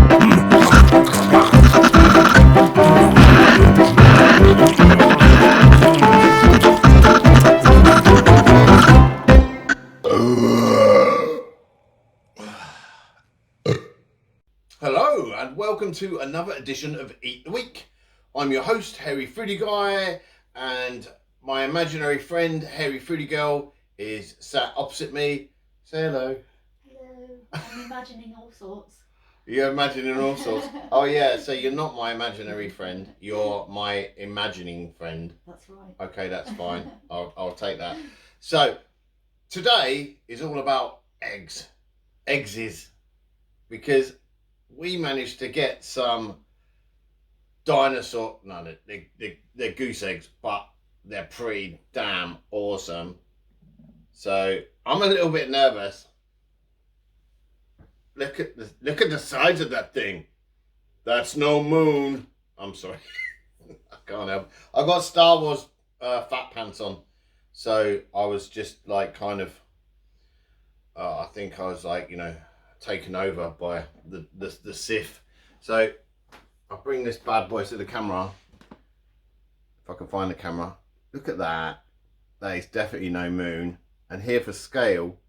Hello and welcome to another edition of Eat the Week. I'm your host, HairyFoodyGuy, and my imaginary friend, HairyFoodyGirl, is sat opposite me. Say hello. Hello. I'm imagining all sorts. You're imagining all sorts. Oh yeah, so you're not my imaginary friend, you're my imagining friend. That's right. Okay, that's fine. I'll take that. So, today is all about eggs. Eggses. Because we managed to get some dinosaur, no, they're goose eggs, but they're pretty damn awesome. So I'm a little bit nervous. Look at the size of that thing. That's no moon. I'm sorry. I can't help. I got Star Wars fat pants on, so I was just like kind of. I think I was like, taken over by the Sith. So I'll bring this bad boy to the camera. If I can find the camera. Look at that. That is definitely no moon. And here for scale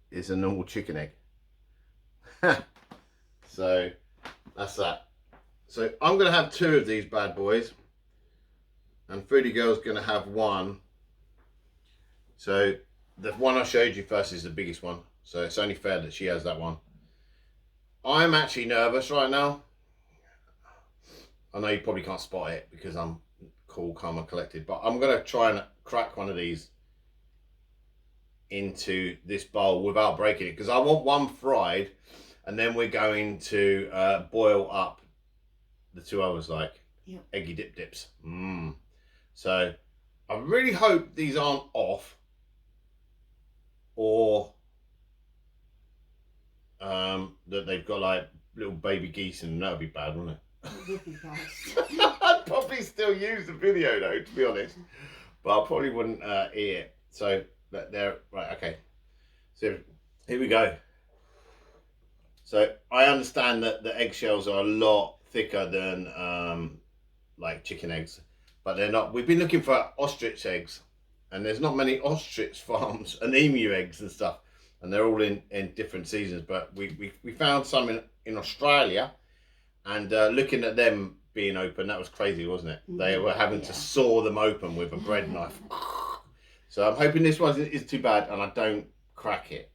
is a normal chicken egg. So that's that. So I'm going to have two of these bad boys. And Foodie Girl's going to have one. So the one I showed you first is the biggest one. So it's only fair that she has that one. I'm actually nervous right now. I know you probably can't spot it because I'm cool, calm and collected. But I'm going to try and crack one of these into this bowl without breaking it. Because I want one fried. And then we're going to boil up the two others like eggy dips. So I really hope these aren't off. Or that they've got like little baby geese and that would be bad, wouldn't it? It would be nice. I'd probably still use the video though, to be honest. But I probably wouldn't eat it. So they're right, okay. So here we go. So I understand that the eggshells are a lot thicker than like chicken eggs, but they're not. We've been looking for ostrich eggs, and there's not many ostrich farms and emu eggs and stuff, and they're all in different seasons. But we found some in Australia, and looking at them being open, that was crazy, wasn't it? They were having to saw them open with a bread knife. So I'm hoping this one isn't too bad, and I don't crack it.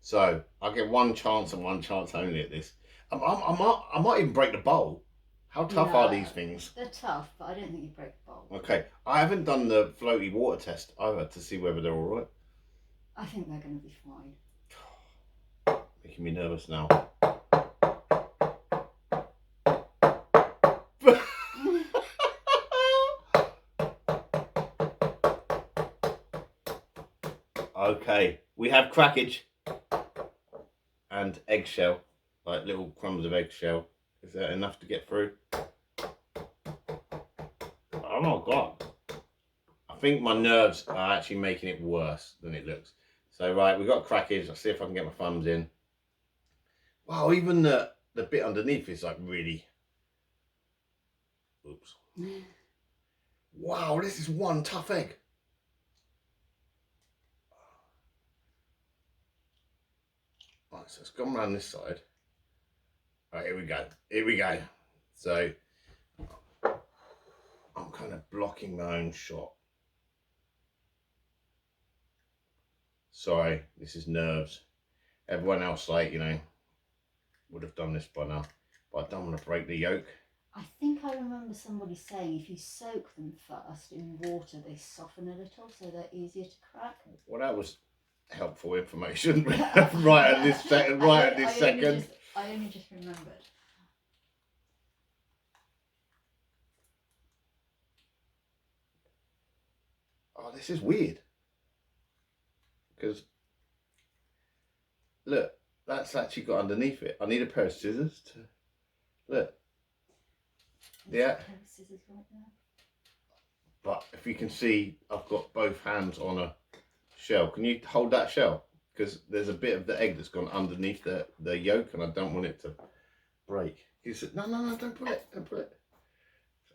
So I'll get one chance and one chance only at this. I might even break the bowl. How tough are these things? They're tough, but I don't think you break the bowl. Okay, I haven't done the floaty water test either to see whether they're all right. I think they're going to be fine. Making me nervous now. Okay, we have crackage and eggshell, like little crumbs of eggshell. Is that enough to get through? Oh my god. I think my nerves are actually making it worse than it looks. So right, we've got crackage. I'll see if I can get my thumbs in. Wow, even the bit underneath is like really... Oops. Wow, this is one tough egg. Right, so it's gone around this side. Right, here we go. Here we go. So I'm kind of blocking my own shot. Sorry, this is nerves. Everyone else, like, would have done this by now. But I don't want to break the yolk. I think I remember somebody saying if you soak them first in water, they soften a little, so they're easier to crack. Well, that was helpful information right at this second. I only just remembered. Oh, this is weird. Because look, that's actually got underneath it. I need a pair of scissors to look. Yeah. Scissors right there. But if you can see, I've got both hands on a shell. Can you hold that shell? Because there's a bit of the egg that's gone underneath the yolk, and I don't want it to break. He said, no, don't pull it, don't pull it.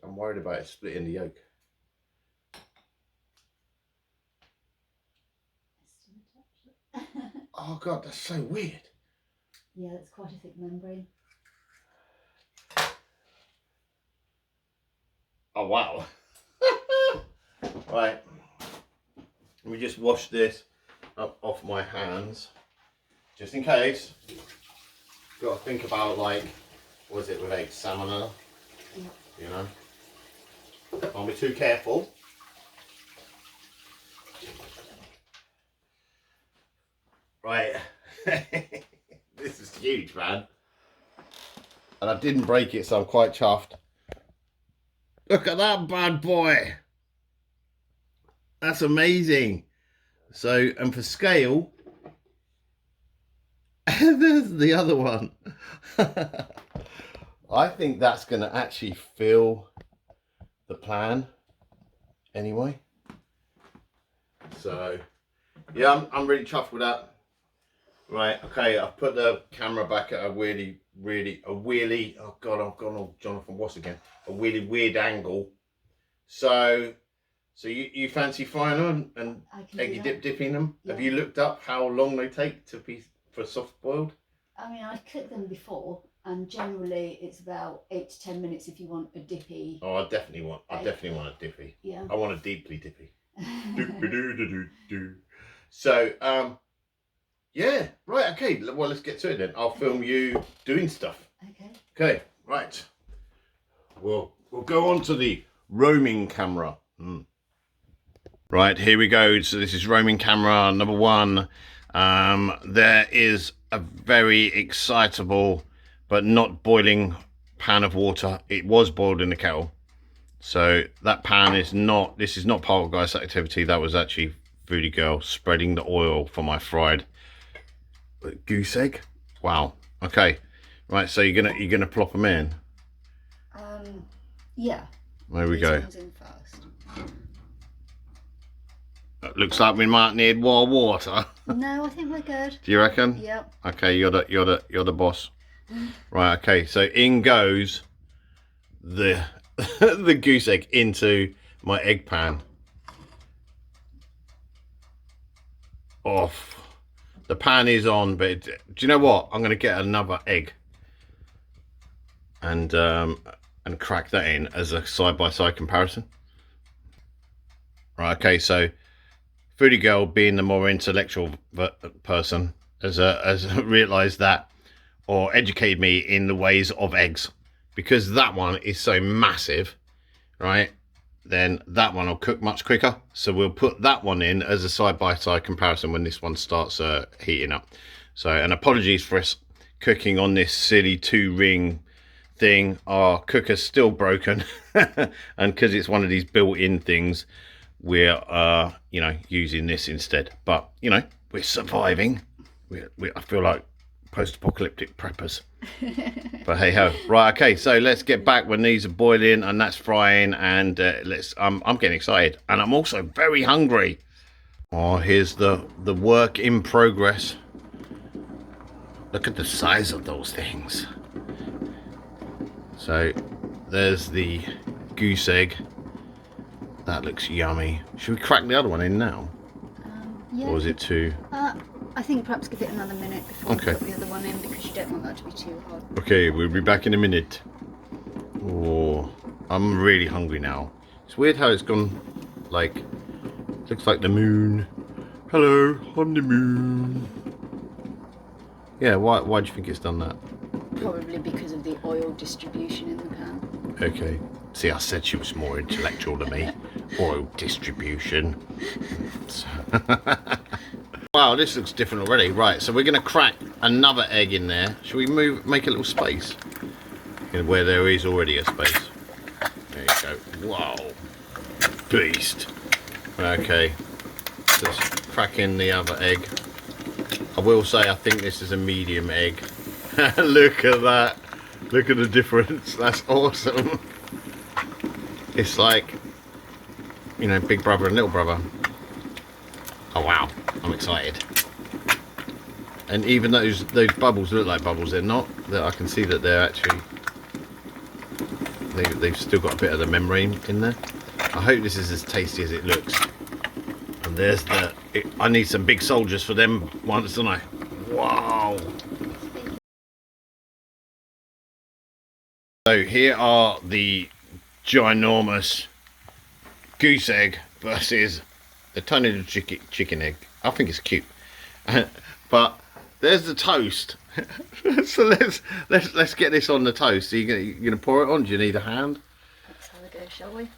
I'm worried about it splitting the yolk. Oh God, that's so weird. Yeah, it's quite a thick membrane. Oh wow. Right. Let me just wash this up off my hands. Just in case. Got to think about, like, what is it with eggs? Salmonella? Yeah. You know? Can't be too careful. Right. This is huge, man. And I didn't break it, so I'm quite chuffed. Look at that bad boy. That's amazing. So, and for scale, there's the other one. I think that's going to actually fill the pan anyway. So, yeah, I'm really chuffed with that. Right, okay, I've put the camera back at a really, oh God, I've gone on Jonathan Ross again. A really weird angle. So you fancy frying them and eggy dipping them? Yeah. Have you looked up how long they take to be for soft boiled? I mean, I've cooked them before, and generally it's about 8 to 10 minutes if you want a dippy. Oh, I definitely want a dippy. Yeah. I want a deeply dippy. So, yeah, right, okay, well, let's get to it then. I'll film you doing stuff. Okay. Okay, right. We'll go on to the roaming camera. Right, here we go. So this is roaming camera number 1. There is a very excitable but not boiling pan of water. It was boiled in the kettle. So that pan is not, this is not poltergeist activity. That was actually Foodie Girl spreading the oil for my fried goose egg. Wow. Okay. Right, so you're gonna plop them in. Yeah. There we go. In first. Looks like we might need more water. No, I think we're good. Do you reckon? Yep. Okay, you're the boss. Right. Okay. So in goes the the goose egg into my egg pan. Off. The pan is on, but do you know what? I'm going to get another egg and crack that in as a side-by-side comparison. Right, okay, so Foodie Girl, being the more intellectual person, has realised that, or educated me in the ways of eggs, because that one is so massive, right? Then that one will cook much quicker. So we'll put that one in as a side-by-side comparison when this one starts heating up. So, and apologies for us cooking on this silly 2-ring thing. Our cooker's still broken, and because it's one of these built-in things, we're you know, using this instead. But you know, we're surviving. I feel like post-apocalyptic preppers. But hey ho. Right, okay, so let's get back when these are boiling and that's frying, and I'm getting excited, and I'm also very hungry. Oh, here's the work in progress. Look at the size of those things. So there's the goose egg. That looks yummy. Should we crack the other one in now? Yeah. Or is it too? I think perhaps give it another minute before we put the other one in, because you don't want that to be too hot. Okay, we'll be back in a minute. Oh, I'm really hungry now. It's weird how it's gone, like, looks like the moon. Hello, I'm the moon. Yeah, why do you think it's done that? Probably because of the oil distribution in the pan. Okay. See, I said she was more intellectual than me. Oil distribution. Wow, this looks different already. Right, so we're going to crack another egg in there. Should we make a little space? Where there is already a space. There you go. Wow. Beast. Okay. Let's crack in the other egg. I will say I think this is a medium egg. Look at that. Look at the difference. That's awesome. It's like, you know, big brother and little brother. Oh wow, I'm excited. And even those bubbles look like bubbles, they're not. I can see that they're actually they've still got a bit of the membrane in there. I hope this is as tasty as it looks. And there's I need some big soldiers for them once, don't I? Wow. So here are the ginormous goose egg versus the tiny little chicken egg. I think it's cute. But there's the toast. So let's get this on the toast. So you're gonna pour it on. Do you need a hand? Let's have a go, shall we?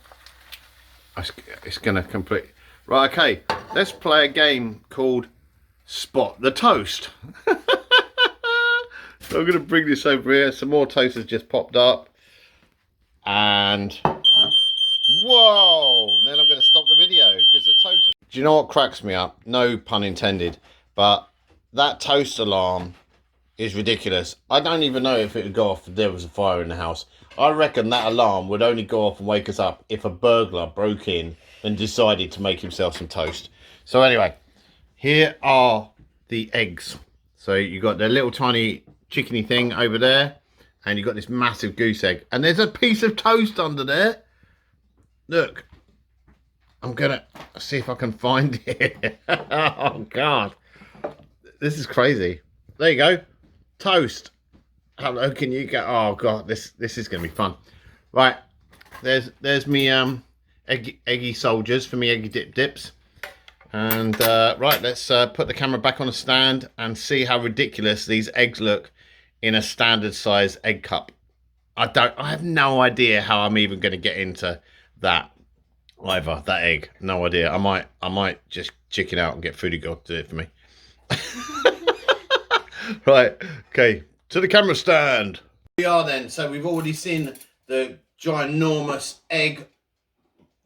It's gonna complete. Right, okay. Let's play a game called Spot the Toast. So I'm gonna bring this over here. Some more toast has just popped up, and whoa! Then I'm gonna stop the video because the toast. Do you know what cracks me up? No pun intended, but that toast alarm is ridiculous. I don't even know if it would go off if there was a fire in the house. I reckon that alarm would only go off and wake us up if a burglar broke in and decided to make himself some toast. So anyway, here are the eggs. So you got the little tiny chickeny thing over there, and you got this massive goose egg, and there's a piece of toast under there. Look, I'm gonna see if I can find it. Oh God, this is crazy. There you go, toast. How low can you get? Oh God, this is gonna be fun. Right, there's me eggy soldiers for me eggy dips. And right, let's put the camera back on a stand and see how ridiculous these eggs look in a standard size egg cup. I have no idea how I'm even going to get into that either. That egg, no idea. I might just chicken out and get HairyFoodyGuys to do it for me. Right, okay, to the camera stand. We are then. So we've already seen the ginormous egg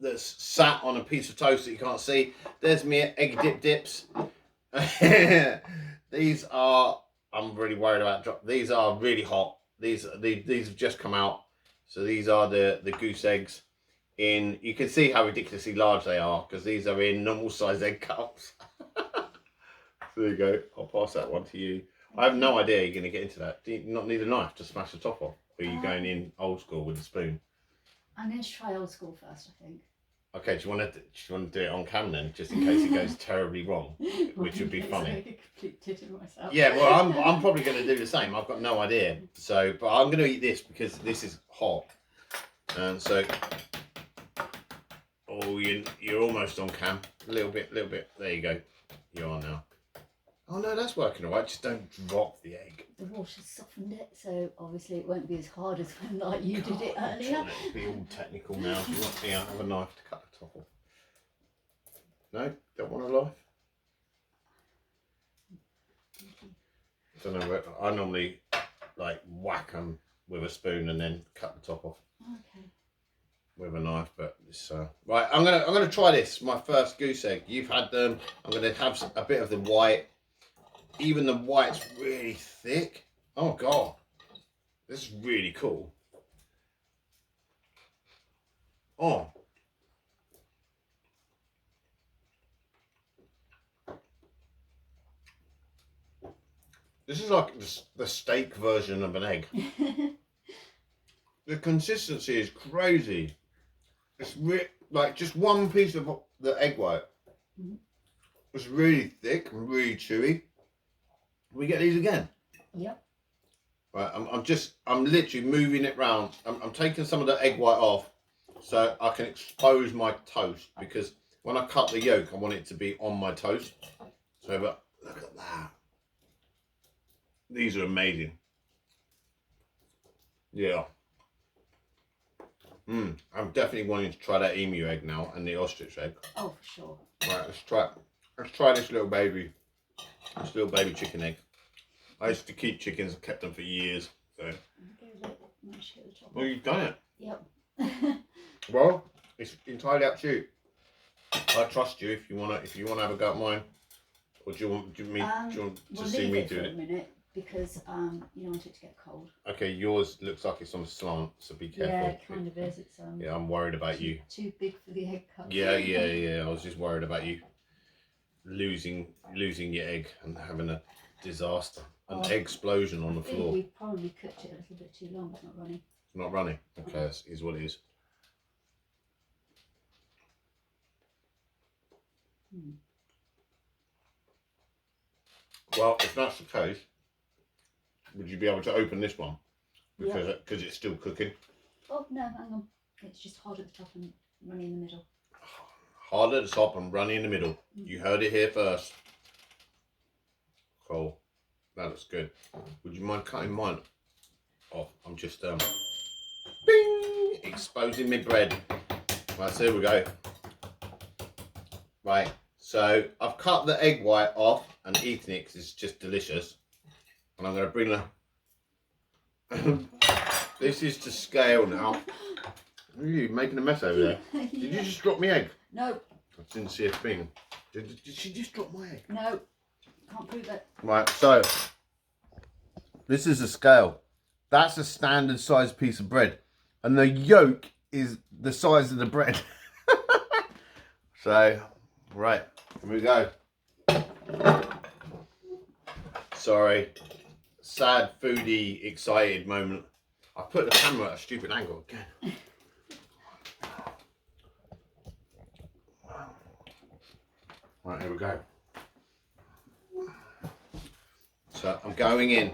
that's sat on a piece of toast that you can't see. There's me egg dips. These are, I'm really worried about these are really hot. These have just come out. So these are the goose eggs in, you can see how ridiculously large they are because these are in normal size egg cups. There you go. I'll pass that one to you. I have no idea you're going to get into that. Do you not need a knife to smash the top off? Or are you going in old school with a spoon? I'm going to try old school first, I think. Okay, do you want to do it on cam then, just in case it goes terribly wrong, which would be funny. Yeah, well, I'm probably going to do the same. I've got no idea. So, but I'm going to eat this because this is hot, and so. Oh, you're almost on cam. A little bit. There you go. You are now. Oh no, that's working all right. Just don't drop the egg. The water softened it, so obviously it won't be as hard as when you did it earlier. Let's be all technical now. Do you want to have a knife to cut the top off? No, don't want a knife. I don't know. I normally like whack them with a spoon and then cut the top off. Okay. With a knife, but it's right. I'm gonna try this. My first goose egg. You've had them. I'm gonna have a bit of the white. Even the white's really thick. Oh God, this is really cool. Oh. This is like the steak version of an egg. The consistency is crazy. It's like just one piece of the egg white. It's really thick and really chewy. Can we get these again? Yep. Right, I'm literally moving it round. I'm taking some of the egg white off so I can expose my toast, because when I cut the yolk, I want it to be on my toast. So, but look at that. These are amazing. Yeah. I'm definitely wanting to try that emu egg now and the ostrich egg. Oh, for sure. Right, let's try this little baby. This little baby chicken egg. I used to keep chickens. I kept them for years. So. Well, you've done it. Yep. Well, it's entirely up to you. I trust you if you wanna have a go at mine, or do you want to see me do it? For a minute, because you want it to get cold. Okay, yours looks like it's on a slant, so be careful. Yeah, it kind of is. It's yeah, I'm worried about you. Too big for the egg cup. Yeah. I was just worried about you losing your egg and having a disaster. an egg explosion on the I think floor. we probably cooked it a little bit too long. It's not running. It's not running. Okay, that is what it is. Well, if that's the case, would you be able to open this one? Because it's still cooking. Oh no, hang on. It's just hard at the top and runny in the middle. Hard at the top and runny in the middle. You heard it here first. Cool. That looks good. Would you mind cutting mine off? I'm just bing, exposing my bread. Right, so here we go. Right, so I've cut the egg white off and eaten it because it's just delicious. And I'm going to bring the... This is to scale now. What are you making a mess over there? Did you just drop my egg? No. I didn't see a thing. Did she just drop my egg? No. Can't prove it. Right, so this is a scale. That's a standard size piece of bread. And the yolk is the size of the bread. So, right, here we go. Sorry. Sad, foodie, excited moment. I put the camera at a stupid angle again. Right, here we go. So I'm going in.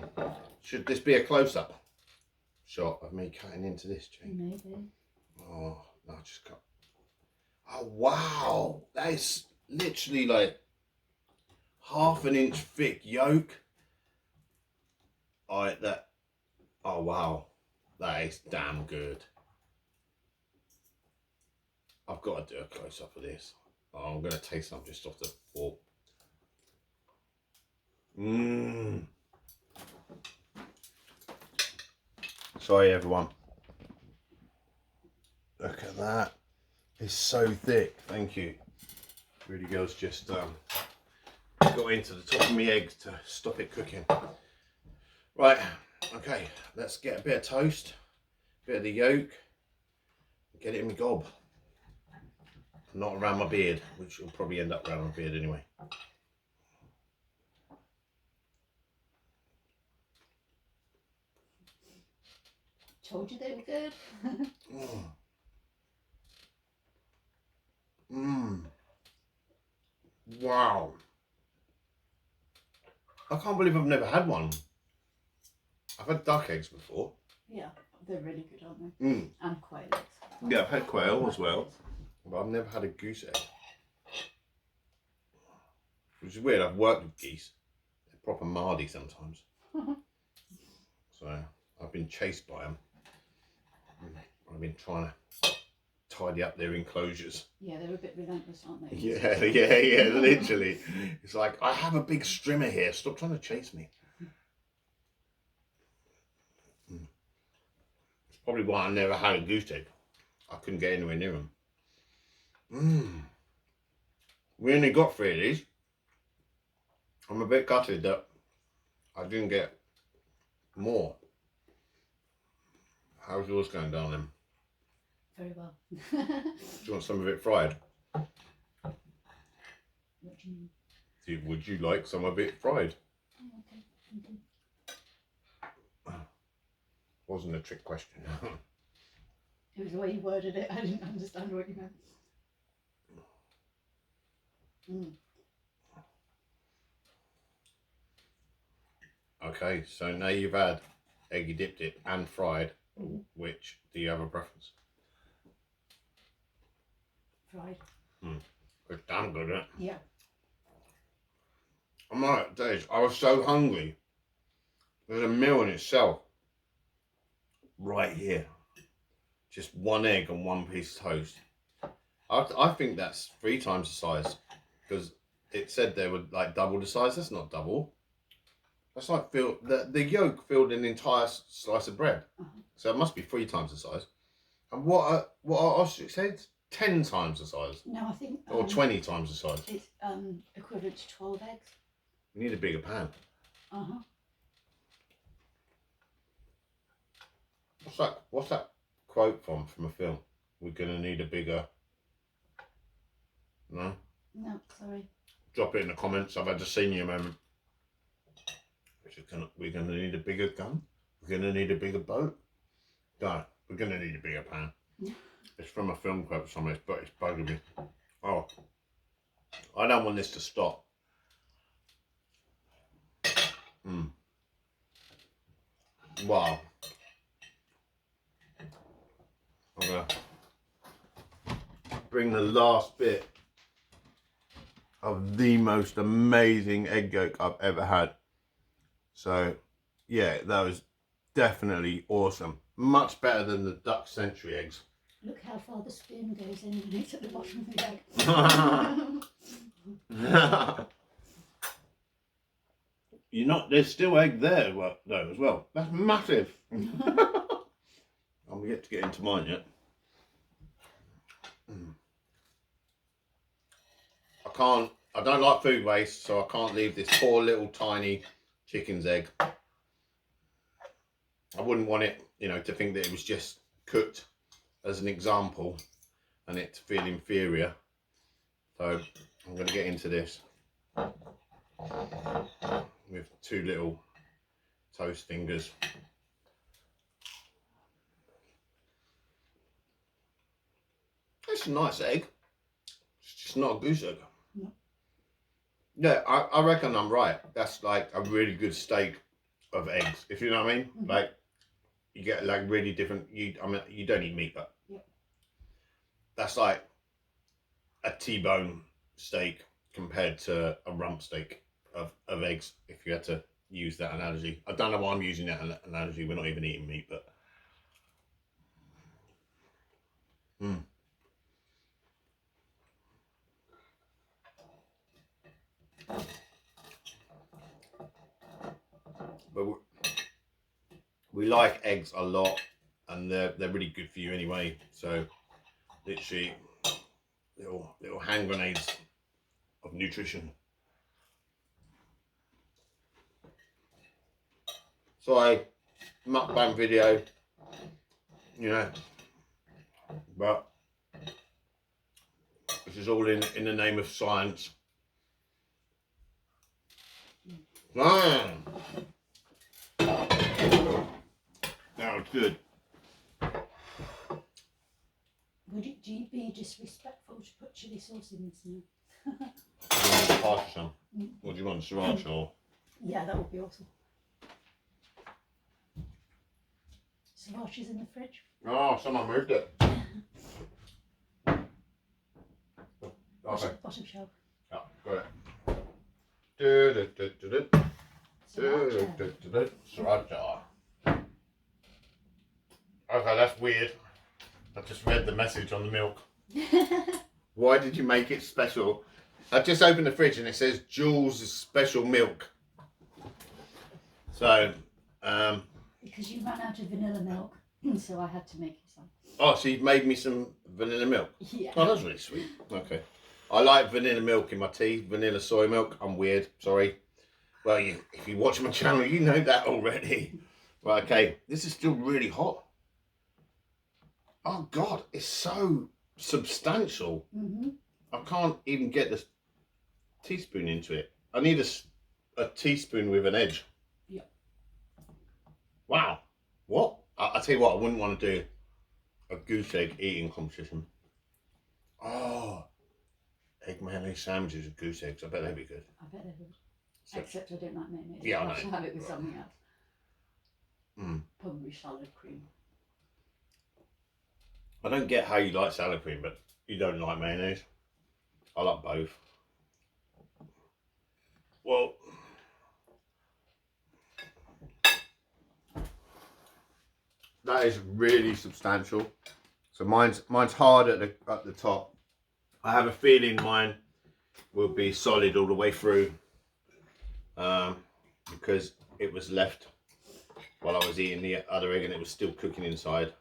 Should this be a close-up shot of me cutting into this, Jane? Maybe. Oh, no, I just got... Oh, wow. That is literally like 1/2 inch thick yolk. Oh, wow. That is damn good. I've got to do a close-up of this. Oh, I'm going to taste some just off the fork. Mmm. Sorry, everyone. Look at that. It's so thick. Thank you. Really girls just got into the top of my eggs to stop it cooking. Right. Okay. Let's get a bit of toast, a bit of the yolk, get it in my gob. Not around my beard, which will probably end up around my beard anyway. Told you they were good. Wow. I can't believe I've never had one. I've had duck eggs before. Yeah, they're really good, aren't they? And quail eggs. Yeah, I've had quail as well. But I've never had a goose egg. Which is weird, I've worked with geese. They're proper mardy sometimes. So, I've been chased by them. I've been trying to tidy up their enclosures. Yeah, they're a bit relentless, aren't they? Yeah, literally. It's like, I have a big strimmer here, stop trying to chase me. It's probably why I never had a goose egg. I couldn't get anywhere near them. We only got 3 of these. I'm a bit gutted that I didn't get more. How's yours going down then? Very well. Do you want some of it fried? What do you mean? Would you like some of it fried? Oh, okay. Wasn't a trick question. It was the way you worded it. I didn't understand what you meant. Okay, so now you've had eggy dipped it and fried. Which do you have a preference? Fried. It's damn good, isn't it? Yeah. I'm like, Dave, I was so hungry. There's a meal in itself. Right here. Just 1 egg and 1 piece of toast. I think that's 3 times the size. Because it said they were like double the size. That's not double. That's like the yolk filled an entire slice of bread. So it must be 3 times the size. And what are ostrich eggs? 10 times the size. No, I think... or 20 times the size. It's equivalent to 12 eggs. You need a bigger pan. What's that quote from a film? We're going to need a bigger... No? No, sorry. Drop it in the comments. I've had a senior moment. we're gonna need a bigger gun. We're gonna need a bigger boat. No, we're gonna need a bigger pan. It's from a film quote somewhere, but it's bugging me. Oh, I don't want this to stop. Wow. I'm gonna bring the last bit of the most amazing egg yolk I've ever had. So, yeah, that was definitely awesome. Much better than the Duck Century eggs. Look how far the spoon goes in when it's at the bottom of the egg. There's still egg there though as well. That's massive. I'm yet to get into mine yet. I don't like food waste, so I can't leave this poor little tiny chicken's egg. I wouldn't want it, to think that it was just cooked as an example and it to feel inferior. So I'm going to get into this with 2 little toast fingers. It's a nice egg. It's just not a goose egg. No. Yeah, I reckon I'm right. That's like a really good steak of eggs, if you know what I mean. Like, you get like really different. You don't eat meat, but that's like a T-bone steak compared to a rump steak of eggs. If you had to use that analogy, I don't know why I'm using that analogy. We're not even eating meat, but. But we like eggs a lot, and they're really good for you anyway. So literally little hand grenades of nutrition. So mukbang video, but this is all in the name of science. That was good. Would it be disrespectful to put chilli sauce in this now? Pass you some. What do you want, sriracha or? Yeah, that would be awesome. Sriracha's in the fridge. Oh, someone moved it. Okay. Bottom shelf. Yeah, got it. Sriracha. Okay, that's weird. I just read the message on the milk. Why did you make it special? I just opened the fridge and it says Jules' special milk. So, because you ran out of vanilla milk, so I had to make you some. Oh, so you've made me some vanilla milk? Yeah. Oh, that's really sweet. Okay. I like vanilla milk in my tea, vanilla soy milk. I'm weird, sorry. Well, if you watch my channel, you know that already. Right, okay. This is still really hot. Oh, God, it's so substantial. I can't even get the teaspoon into it. I need a teaspoon with an edge. Yeah. Wow. What? I tell you what, I wouldn't want to do a goose egg eating competition. Oh, egg mayonnaise sandwiches with goose eggs. I bet they'd be good. I bet they would. Except I don't like mayonnaise. Yeah, I I'll know. have to have it with something else. Probably salad cream. I don't get how you like salad cream, but you don't like mayonnaise. I like both. Well, that is really substantial. So mine's hard at the top. I have a feeling mine will be solid all the way through, because it was left while I was eating the other egg and it was still cooking inside.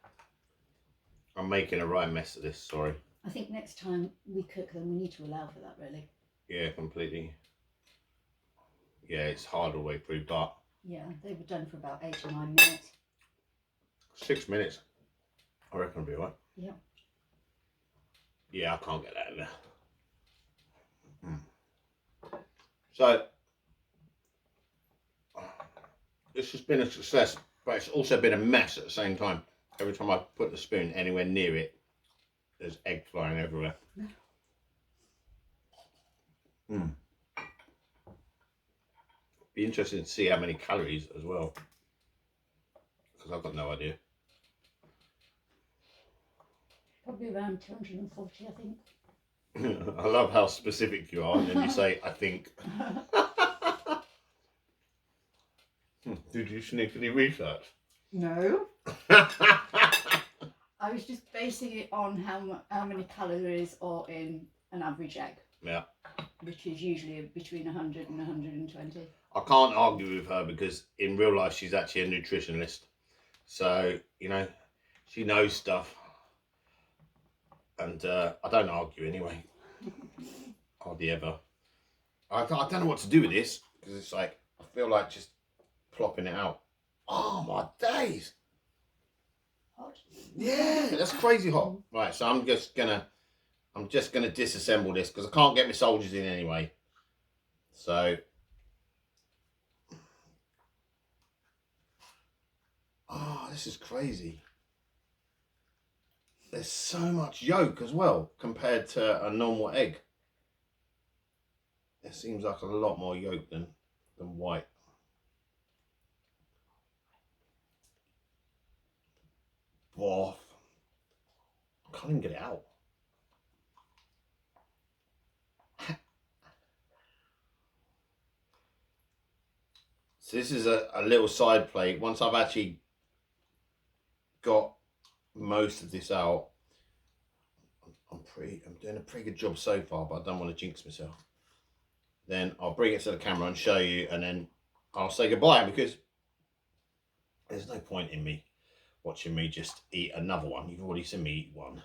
I'm making a right mess of this, sorry. I think next time we cook them, we need to allow for that, really. Yeah, completely. Yeah, it's hard all the way through, but... Yeah, they were done for about 8 or 9 minutes. 6 minutes. I reckon it'll be alright. Yeah. Yeah, I can't get that in there. So, This has been a success, but it's also been a mess at the same time. Every time I put the spoon anywhere near it, there's egg flying everywhere. Mm. Be interesting to see how many calories as well, because I've got no idea. Probably around 240, I think. I love how specific you are, and then you say, I think. Did you sneak any research? No. I was just basing it on how many calories are in an average egg. Yeah. Which is usually between 100 and 120. I can't argue with her because in real life she's actually a nutritionist. So, you know, she knows stuff. And I don't argue anyway. Hardly ever. I don't know what to do with this because it's like, I feel like just plopping it out. Oh my days. Hot? Yeah, that's crazy hot. Right, so I'm just gonna disassemble this because I can't get my soldiers in anyway. So, oh, this is crazy. There's so much yolk as well compared to a normal egg. It seems like a lot more yolk than white. Oh, I can't even get it out. So this is a little side plate. Once I've actually got most of this out, I'm doing a pretty good job so far, but I don't want to jinx myself. Then I'll bring it to the camera and show you, and then I'll say goodbye because there's no point in me watching me just eat another one. You've already seen me eat one.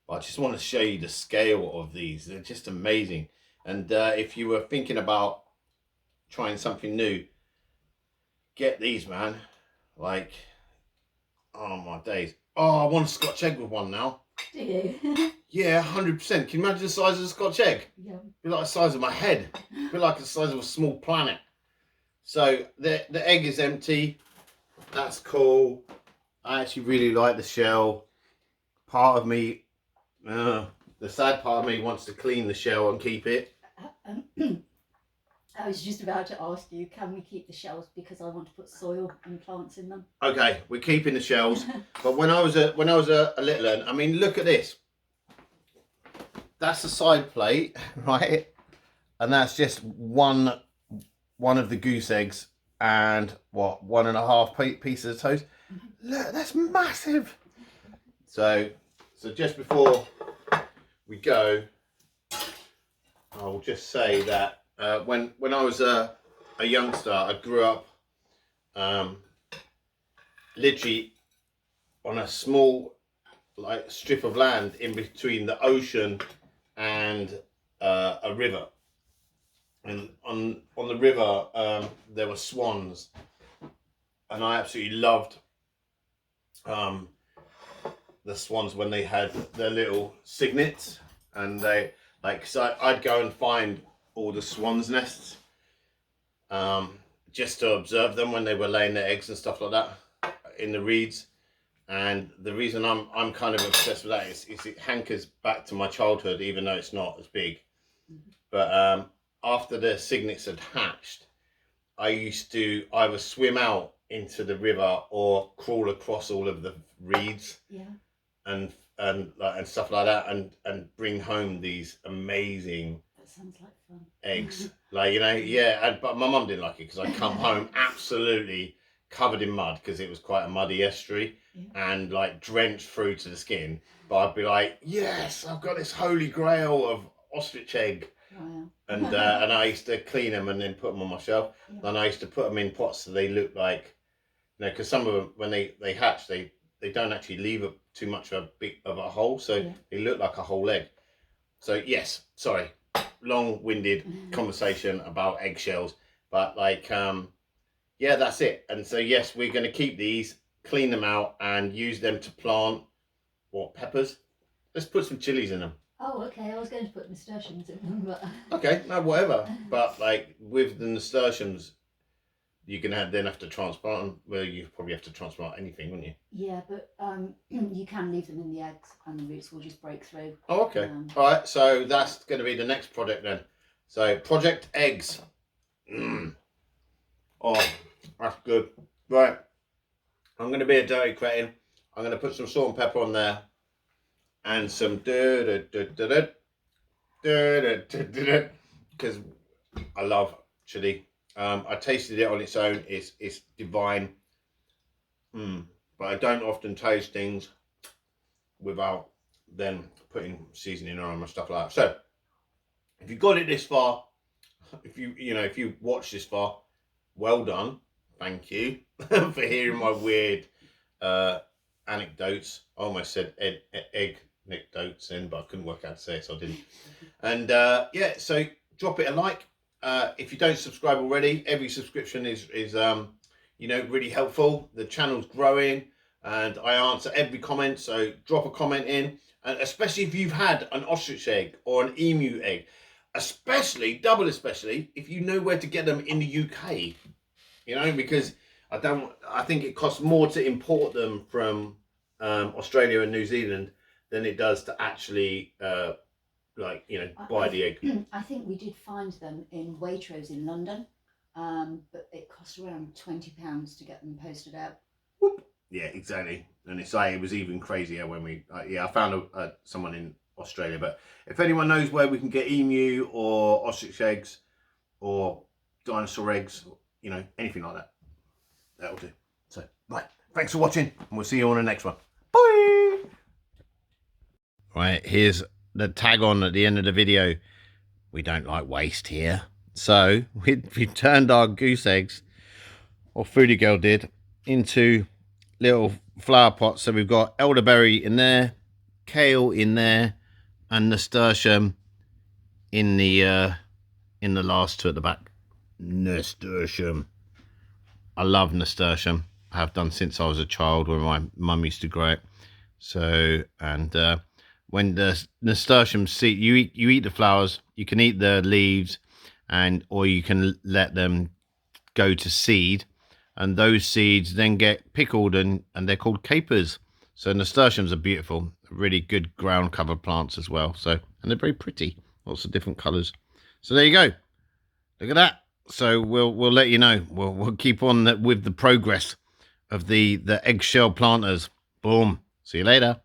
But I just want to show you the scale of these. They're just amazing. And if you were thinking about trying something new, get these, man. Like, oh my days. Oh, I want a Scotch egg with one now. Do you? Yeah, 100%. Can you imagine the size of a Scotch egg? Yeah. Be like the size of my head. Be like the size of a small planet. So the egg is empty. That's cool. I actually really like the shell. Part of me, the sad part of me wants to clean the shell and keep it. I was just about to ask you, can we keep the shells because I want to put soil and plants in them? Okay, we're keeping the shells. But when I was a little one, I mean, look at this. That's the side plate, right? And that's just one of the goose eggs and what, 1.5 pieces of toast. Look, that's massive. So just before we go, I'll just say that when I was a youngster, I grew up literally on a small like strip of land in between the ocean and a river. And on the river there were swans, and I absolutely loved the swans when they had their little cygnets, and they so I'd go and find all the swans' nests just to observe them when they were laying their eggs and stuff like that in the reeds. And the reason I'm kind of obsessed with that is it hankers back to my childhood, even though it's not as big. But after the cygnets had hatched, I used to either swim out into the river or crawl across all of the reeds, and stuff like that, and bring home these amazing. That sounds like fun. Eggs, like, you know, yeah. But my mum didn't like it because I come home absolutely covered in mud because it was quite a muddy estuary, and like drenched through to the skin. But I'd be like, yes, I've got this holy grail of ostrich egg. Wow. And and I used to clean them and then put them on my shelf. And I used to put them in pots so they look like, you know, because some of them when they hatch, they don't actually leave too much of a hole, so they look like a whole egg. So yes, sorry, long-winded conversation about eggshells, but like yeah, that's it. And so yes, we're going to keep these, clean them out, and use them to plant what, peppers? Let's put some chilies in them. Oh, okay. I was going to put nasturtiums in them, but okay, no, whatever. But like with the nasturtiums, you can then have to transplant them. Well, you probably have to transplant anything, wouldn't you? Yeah, but you can leave them in the eggs and the roots will just break through. Oh, okay. All right, so that's going to be the next project then. So, Project Eggs. Oh, that's good. Right. I'm going to be a dirty cretin. I'm going to put some salt and pepper on there. And some because I love chili. I tasted it on its own. It's divine. But I don't often taste things without then putting seasoning on and stuff like that. So if you got it this far, if you watched this far, well done. Thank you for hearing my weird anecdotes. I almost said egg anecdotes then, but I couldn't work out to say it, so I didn't. And yeah, so drop it a like. If you don't subscribe already, every subscription is really helpful. The channel's growing and I answer every comment, so drop a comment in. And especially if you've had an ostrich egg or an emu egg, especially if you know where to get them in the UK, because I think it costs more to import them from Australia and New Zealand than it does to actually buy the egg. I think we did find them in Waitrose in London, but it cost around £20 to get them posted out. Whoop. Yeah, exactly. And it was even crazier when we I found someone in Australia. But if anyone knows where we can get emu or ostrich eggs or dinosaur eggs, anything like that, that'll do. So right, thanks for watching, and we'll see you on the next one. Bye. Right, here's the tag on at the end of the video. We don't like waste here. So we turned our goose eggs, or Foodie Girl did, into little flower pots. So we've got elderberry in there, kale in there, and nasturtium in the last two at the back. Nasturtium. I love nasturtium. I have done since I was a child when my mum used to grow it. So, and when the nasturtium seed, you eat the flowers, you can eat the leaves, or you can let them go to seed, and those seeds then get pickled and they're called capers. So nasturtiums are beautiful, really good ground cover plants as well. So, and they're very pretty, lots of different colors. So there you go. Look at that. So we'll let you know. We'll keep on with the progress of the eggshell planters. Boom. See you later.